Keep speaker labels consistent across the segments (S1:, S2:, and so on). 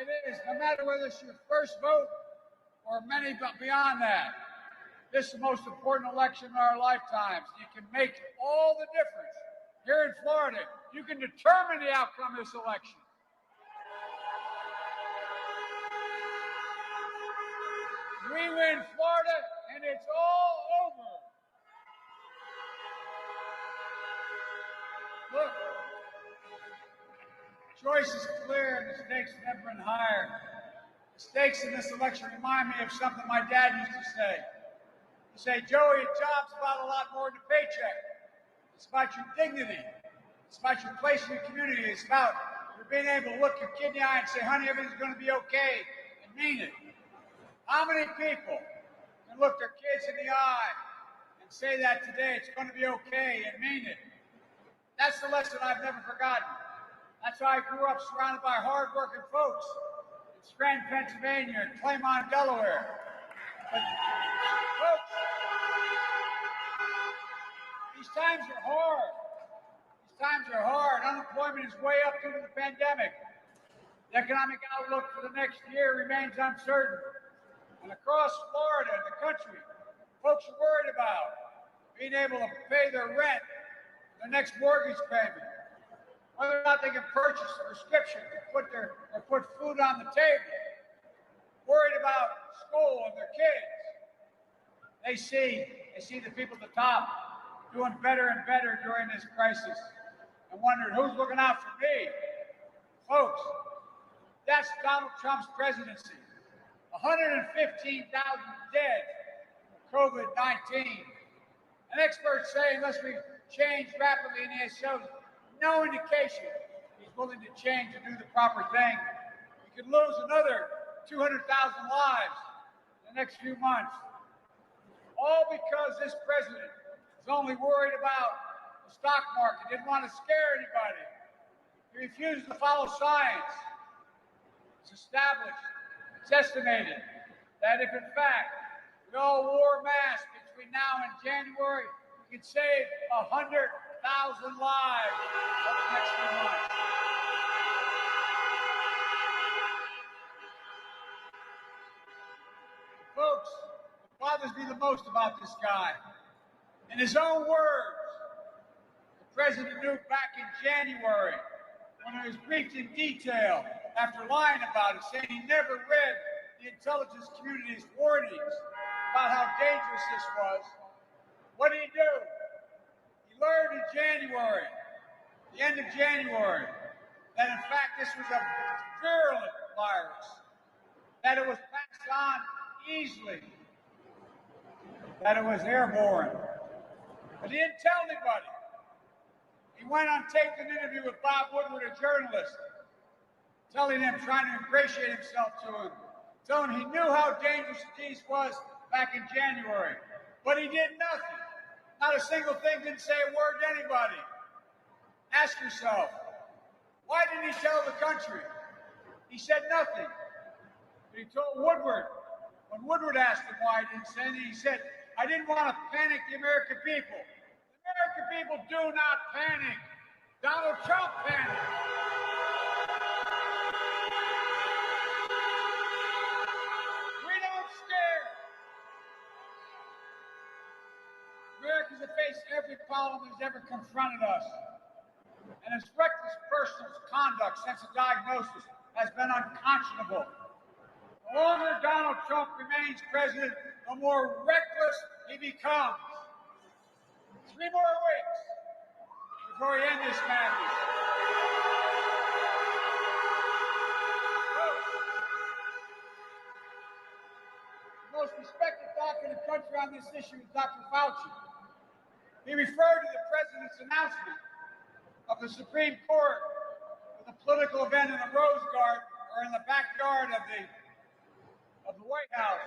S1: It is, no matter whether it's your first vote or many beyond that. This is the most important election in our lifetimes. You can make all the difference. Here in Florida, you can determine the outcome of this election. We win Florida, and it's all over. Look, choice is clear, and the stakes have never been higher. The stakes in this election remind me of something my dad used to say. He'd say, Joey, a job's about a lot more than a paycheck. It's about your dignity. It's about your place in your community. It's about your being able to look your kid in the eye and say, honey, everything's going to be okay, and mean it. How many people can look their kids in the eye and say that today, it's going to be okay, and mean it? That's the lesson I've never forgotten. That's why I grew up surrounded by hard-working folks in Scranton, Pennsylvania, and Claymont, Delaware. But, folks, these times are hard. These times are hard. Unemployment is way up due to the pandemic. The economic outlook for the next year remains uncertain. And across Florida and the country, folks are worried about being able to pay their rent, their next mortgage payment, whether or not they can purchase a prescription to put food on the table, worried about school and their kids. They see the people at the top doing better and better during this crisis and wondering who's looking out for me. Folks, that's Donald Trump's presidency. 115,000 dead from COVID-19. And experts say unless we change rapidly, and it shows no indication he's willing to change and do the proper thing, we could lose another 200,000 lives in the next few months. All because this president is only worried about the stock market, didn't want to scare anybody. He refused to follow science. It's established, it's estimated that if in fact we all wore masks between now and January, we could save 100,000 lives over the next few months. Folks, what bothers me the most about this guy, in his own words, the president knew back in January when he was briefed in detail after lying about it, saying he never read the intelligence community's warnings about how dangerous this was. What did he do? He learned in January, the end of January, that in fact this was a virulent virus, that it was passed on easily, that it was airborne. But he didn't tell anybody. He went on tape an interview with Bob Woodward, a journalist, telling him, trying to ingratiate himself to him, telling him he knew how dangerous the disease was back in January. But he did nothing. Not a single thing, didn't say a word to anybody. Ask yourself, why didn't he tell the country? He said nothing. But he told Woodward, when Woodward asked him why he didn't say anything, he said, I didn't want to panic the American people. The American people do not panic. Donald Trump panicked. We don't scare. Americans have faced every problem that's ever confronted us. And his reckless personal conduct since the diagnosis has been unconscionable. The longer Donald Trump remains president, the more reckless he becomes. 3 more weeks before we end this madness. The most respected doctor in the country on this issue is Dr. Fauci. He referred to the president's announcement of the Supreme Court with a political event in the Rose Garden or in the backyard of the White House.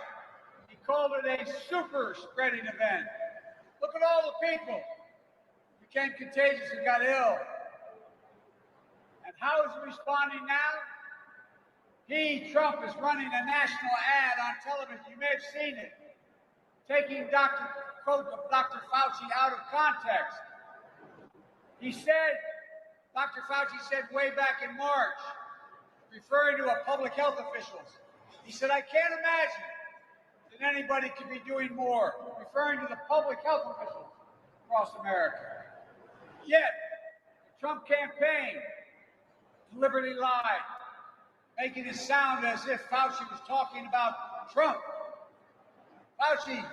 S1: He called it a super spreading event. Look at all the people who became contagious and got ill. And how is he responding now? Trump, is running a national ad on television. You may have seen it. Taking quote of Dr. Fauci out of context. Dr. Fauci said way back in March, referring to public health officials. He said, I can't imagine that anybody could be doing more, referring to the public health officials across America. Yet, the Trump campaign deliberately lied, making it sound as if Fauci was talking about Trump. Fauci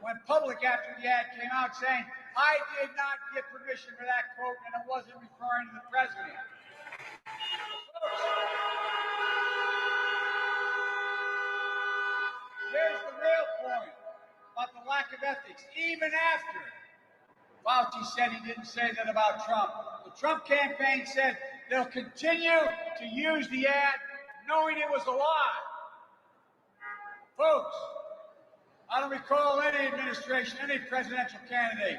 S1: went public after the ad came out saying, I did not get permission for that quote, and it wasn't referring to the president. Here's the real point about the lack of ethics. Even after Fauci said he didn't say that about Trump, the Trump campaign said they'll continue to use the ad knowing it was a lie. Folks, I don't recall any administration, any presidential candidate,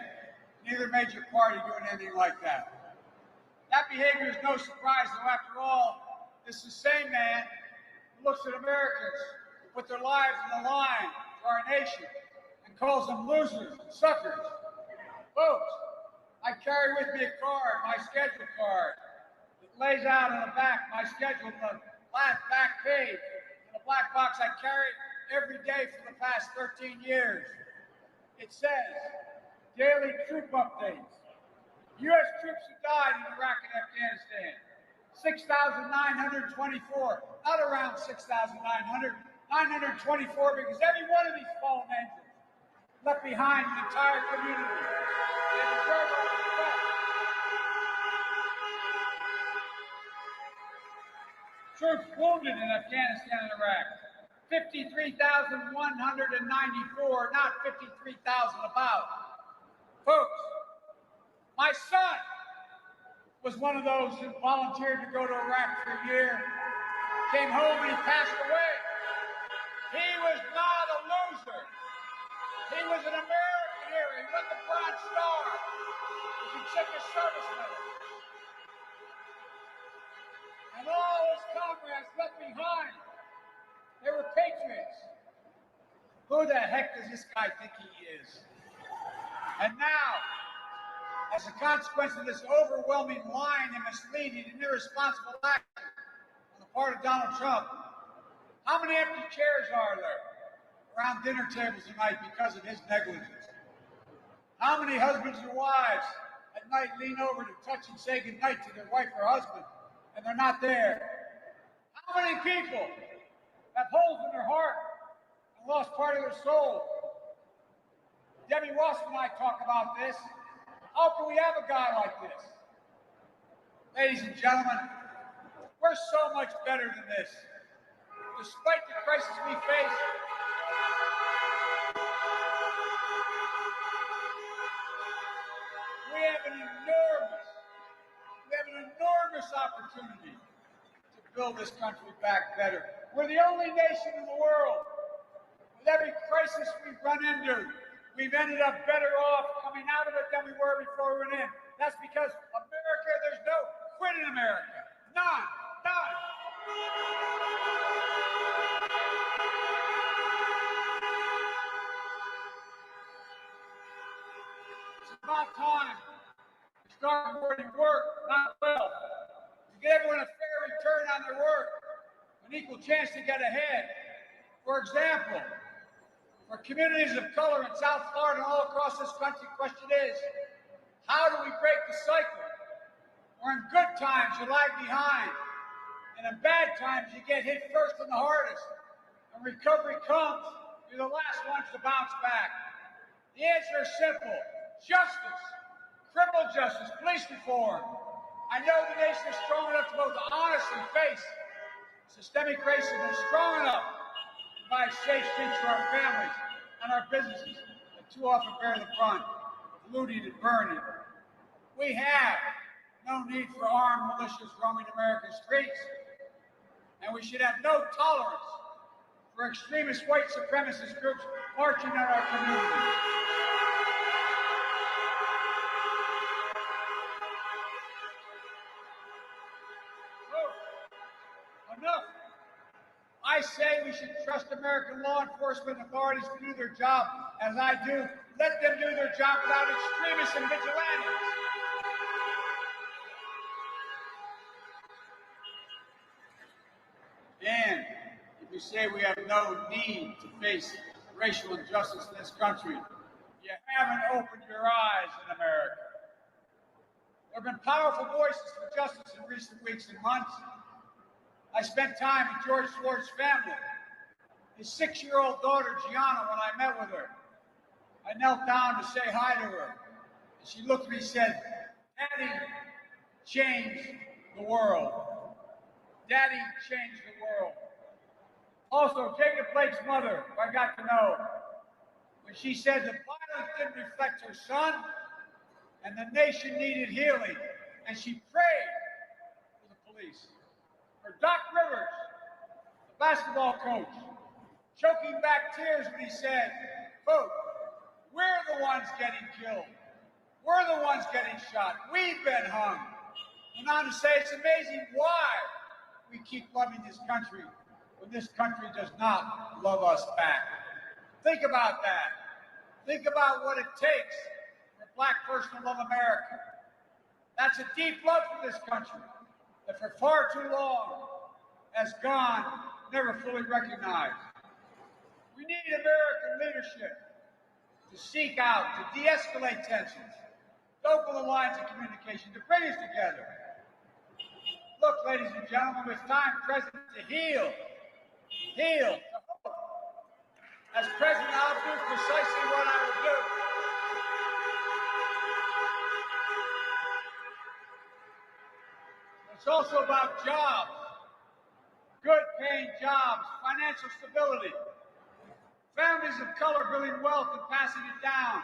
S1: neither major party doing anything like that. That behavior is no surprise, though. After all, this is the same man who looks at Americans who put their lives on the line for our nation and calls them losers and suckers. Folks, I carry with me a card, my schedule card, that lays out on the back my schedule, the last back page, in a black box I carry every day for the past 13 years. It says, daily troop updates. U.S. troops have died in Iraq and Afghanistan. 6,924, not around 6,900, 924, because every one of these fallen angels left behind an entire community. They deserve our respect. Troops wounded in Afghanistan and Iraq. 53,194, not 53,000 about. Folks, my son was one of those who volunteered to go to Iraq for a year, came home and he passed away. He was not a loser. He was an American hero. He won the Bronze Star. He took a service medal. And all his comrades left behind, they were patriots. Who the heck does this guy think he is? And now, as a consequence of this overwhelming lying and misleading and irresponsible action on the part of Donald Trump, how many empty chairs are there around dinner tables tonight because of his negligence? How many husbands or wives at night lean over to touch and say goodnight to their wife or husband, and they're not there? How many people have holes in their heart and lost part of their soul? Debbie Ross and I talk about this. How can we have a guy like this? Ladies and gentlemen, we're so much better than this. Despite the crisis we face, we have an enormous opportunity to build this country back better. We're the only nation in the world. With every crisis we've run into, we've ended up better off coming out of it than we were before we went in. That's because America, there's no quit in America. None. It's about time to start rewarding work, not wealth. To give everyone a fair return on their work, an equal chance to get ahead. For example, for communities of color in South Florida and all across this country, the question is, how do we break the cycle where in good times you lag behind and in bad times you get hit first and the hardest, and recovery comes, you're the last ones to bounce back? The answer is simple: justice, criminal justice, police reform. I know the nation is strong enough to both honestly face systemic racism and strong enough to provide safe streets for our families and our businesses that too often bear the brunt of looting and burning. We have no need for armed militias roaming American streets, and we should have no tolerance for extremist white supremacist groups marching on our communities. Enough. I say we should trust American law enforcement authorities to do their job as I do. Let them do their job without extremists and vigilantes. You say we have no need to face racial injustice in this country. You haven't opened your eyes in America. There have been powerful voices for justice in recent weeks and months. I spent time with George Floyd's family, his 6-year-old daughter, Gianna, when I met with her. I knelt down to say hi to her. And she looked at me and said, "Daddy changed the world. Daddy changed the world." Also, Jacob Blake's mother, who I got to know, when she said the violence didn't reflect her son and the nation needed healing, and she prayed for the police. Or Doc Rivers, the basketball coach, choking back tears when he said, quote, "We're the ones getting killed. We're the ones getting shot. We've been hung." Went on to say it's amazing why we keep loving this country when this country does not love us back. Think about that. Think about what it takes for a black person to love America. That's a deep love for this country that for far too long has gone never fully recognized. We need American leadership to seek out, to de-escalate tensions, to open the lines of communication, to bring us together. Look, ladies and gentlemen, it's time, President, to heal, to hope. As President, I'll do precisely what I will do. It's also about jobs, good paying jobs, financial stability, families of color building wealth and passing it down.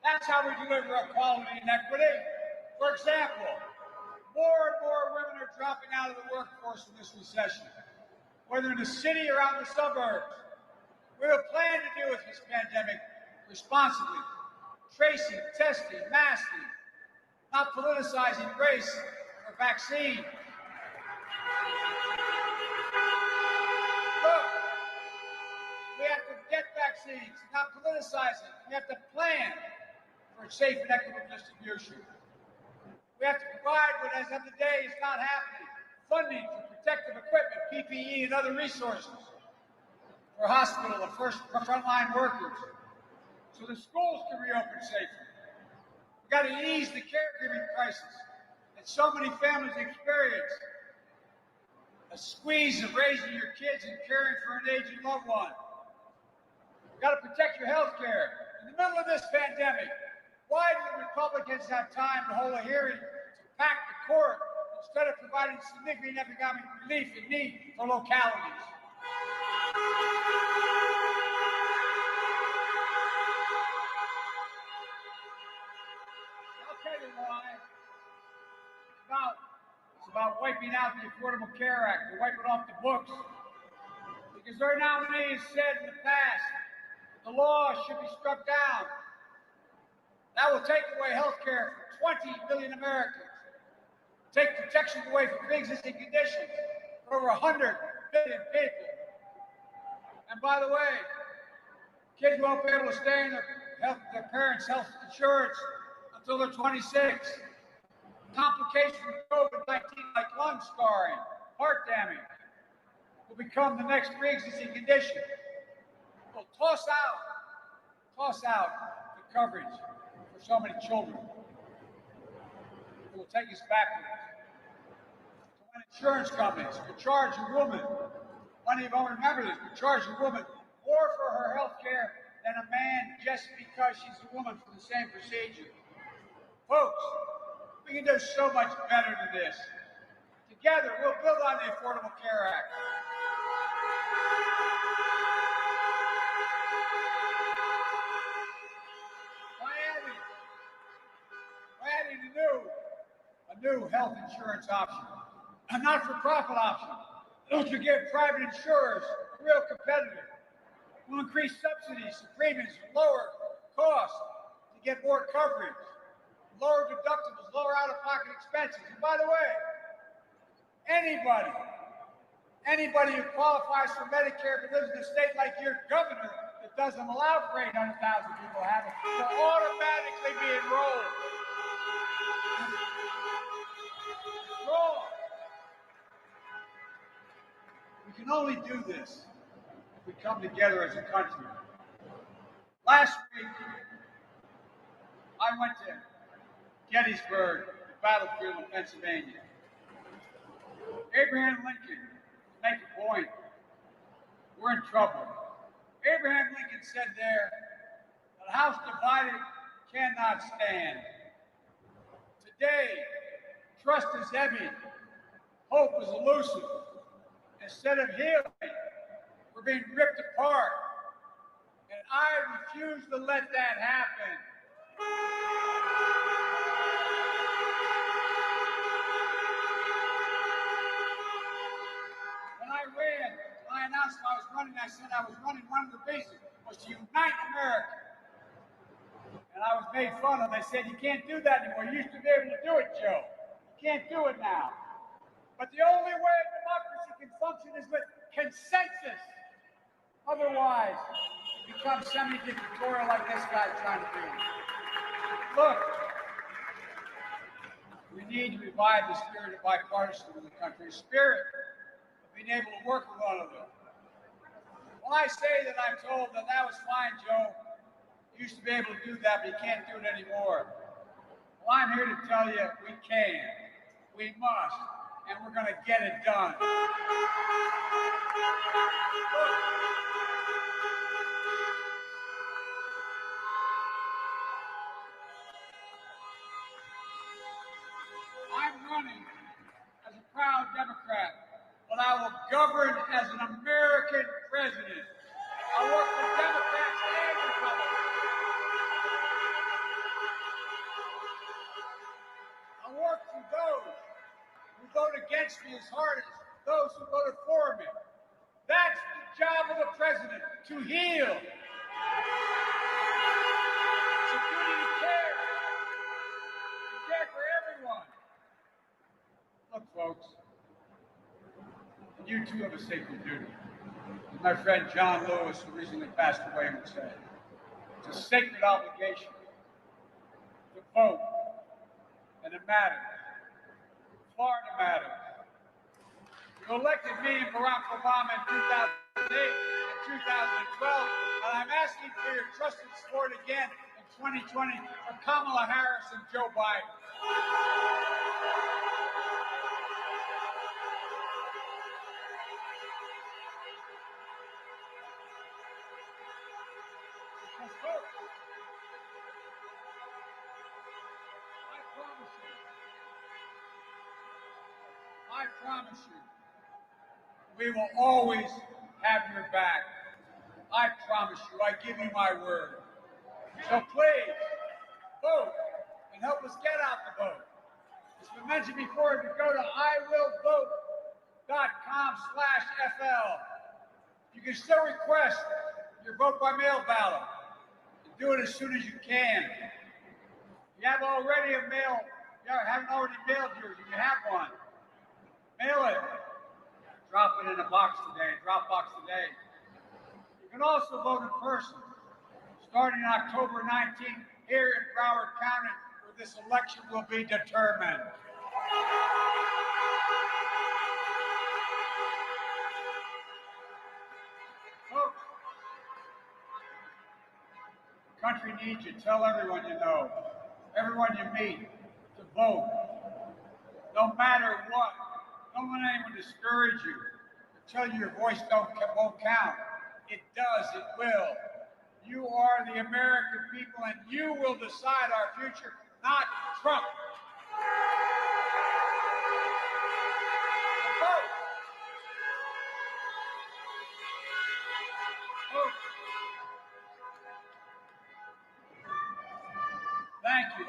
S1: That's how we deliver equality and equity. For example, more and more women are dropping out of the workforce in this recession, whether in the city or out in the suburbs. We have a plan to deal with this pandemic responsibly, tracing, testing, masking, not politicizing race or vaccine. Look, we have to get vaccines, not politicize it. We have to plan for safe and equitable distribution. We have to provide what, as of today, is not happening, funding for protective equipment, PPE, and other resources for hospital and frontline workers, so the schools can reopen safely. We've got to ease the caregiving crisis that so many families experience. A squeeze of raising your kids and caring for an aging loved one. You've got to protect your health care. In the middle of this pandemic, why do the Republicans have time to hold a hearing to pack the court instead of providing significant economic relief in need for localities? I'll tell you why. It's about wiping out the Affordable Care Act, to wipe it off the books. Because their nominees said in the past that the law should be struck down. That will take away health care from 20 million Americans, take protections away from pre-existing conditions for over 100 million people. And by the way, kids won't be able to stay in their parents' health insurance until they're 26. Complications of COVID-19 like lung scarring, heart damage, will become the next pre-existing condition. We'll toss out the coverage for so many children. It will take us backwards. So when insurance companies will charge a woman, many of you remember this, will charge a woman more for her health care than a man just because she's a woman for the same procedure. Folks, we can do so much better than this. Together, we'll build on the Affordable Care Act. By adding a new health insurance option, a not-for-profit option, which will give private insurers a real competitor. We'll increase subsidies and premiums and lower costs to get more coverage, lower deductibles, lower out-of-pocket expenses. And by the way, anybody who qualifies for Medicare but lives in a state like your governor that doesn't allow for 800,000 people to have it will automatically be enrolled. We can only do this if we come together as a country. Last week, I went to Gettysburg, the battlefield of Pennsylvania. Abraham Lincoln, to make a point, we're in trouble. Abraham Lincoln said there, "A house divided cannot stand." Today, trust is heavy, hope is elusive. Instead of healing, we're being ripped apart. And I refuse to let that happen. When I announced I was running, I said I was running. One of the reasons was to unite America. And I was made fun of. They said, "You can't do that anymore. You used to be able to do it, Joe. You can't do it now." But the only way democracy can function is with consensus. Otherwise, it becomes semi-dictatorial like this guy's trying to do. Look, we need to revive the spirit of bipartisanship in the country, a spirit of being able to work with one another. When I say that I'm told that was fine, Joe, you used to be able to do that, but you can't do it anymore. Well, I'm here to tell you we can, we must, and we're going to get it done. I'm running as a proud Democrat, but I will govern as an American president. I work for Democrats and Republicans. I work for those who vote against me as hard as those who voted for me. That's the job of the president, to heal. It's a duty to care for everyone. Look, folks, you too have a sacred duty. As my friend John Lewis, who recently passed away, would say, it's a sacred obligation to vote, and it matters. Florida matters. You elected me and Barack Obama in 2008 and 2012, and I'm asking for your trusted support again in 2020 for Kamala Harris and Joe Biden. I promise you, we will always have your back. I promise you, I give you my word. So please, vote and help us get out the vote. As we mentioned before, if you go to iwillvote.com/FL, you can still request your vote by mail ballot. And do it as soon as you can. If you have already haven't already mailed yours, if you have one, mail it. Drop it in a box today, Dropbox today. You can also vote in person, starting October 19th here in Broward County, where this election will be determined. Folks, the country needs you. Tell everyone you know, everyone you meet, to vote. No matter what. Don't let anyone discourage you or tell you your voice won't count. It does, it will. You are the American people, and you will decide our future, not Trump. Vote. Vote. Thank you.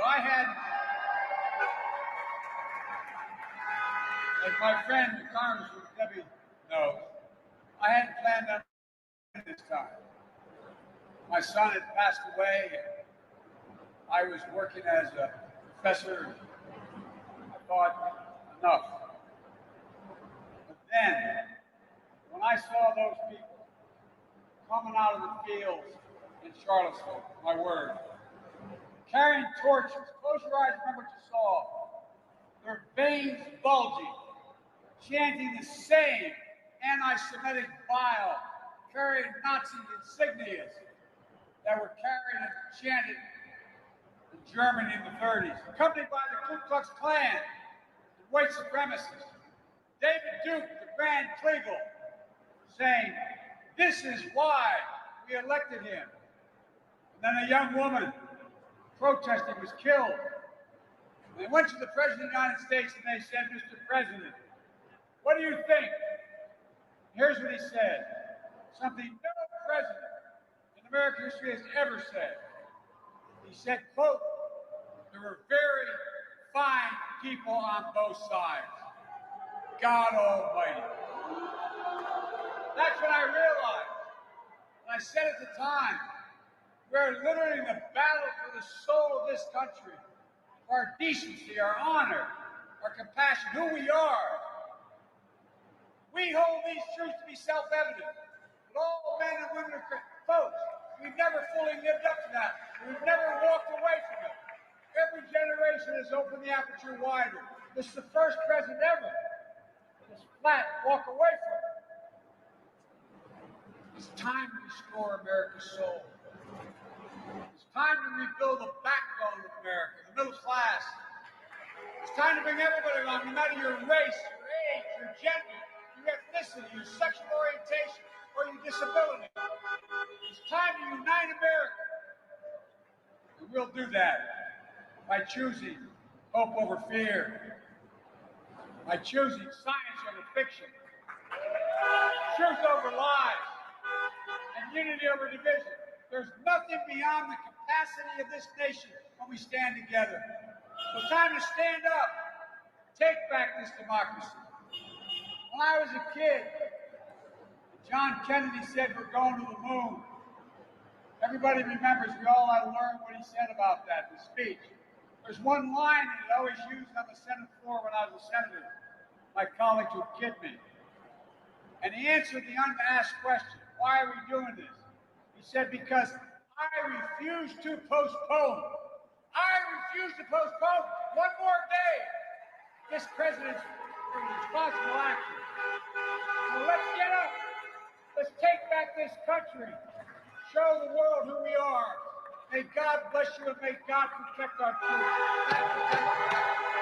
S1: As my friend, the Congressman Debbie knows, I hadn't planned on this time. My son had passed away. I was working as a professor. I thought, enough. But then, when I saw those people coming out of the fields in Charlottesville, my word, carrying torches, close your eyes, remember what you saw. Their veins bulging, chanting the same anti-Semitic bile, carrying Nazi insignias that were carried and chanted in Germany in the 30s, accompanied by the Ku Klux Klan and white supremacists. David Duke, the Grand Kleagle, saying, "This is why we elected him." And then a young woman protesting was killed. They went to the President of the United States and they said, "Mr. President, what do you think?" Here's what he said, something no president in American history has ever said. He said, quote, "There were very fine people on both sides. God Almighty." That's when I realized, and I said at the time, we're literally in the battle for the soul of this country, for our decency, our honor, our compassion, who we are. We hold these truths to be self-evident, that all men and women are Christians. Folks, we've never fully lived up to that. We've never walked away from it. Every generation has opened the aperture wider. This is the first president ever to flat walk away from it. It's time to restore America's soul. It's time to rebuild the backbone of America, the middle class. It's time to bring everybody along, no matter your race, your age, your gender, your ethnicity, your sexual orientation, or your disability. It's time to unite America. And we'll do that by choosing hope over fear, by choosing science over fiction, truth over lies, and unity over division. There's nothing beyond the capacity of this nation when we stand together. So it's time to stand up, take back this democracy. When I was a kid, John Kennedy said we're going to the moon. Everybody remembers, we all had to learn what he said about that, the speech. There's one line that he always used on the Senate floor when I was a senator. My colleagues would kid me. And he answered the unasked question, why are we doing this? He said, because I refuse to postpone. I refuse to postpone one more day this president's responsible action. So let's get up. Let's take back this country. Show the world who we are. May God bless you and may God protect our children. Thank you.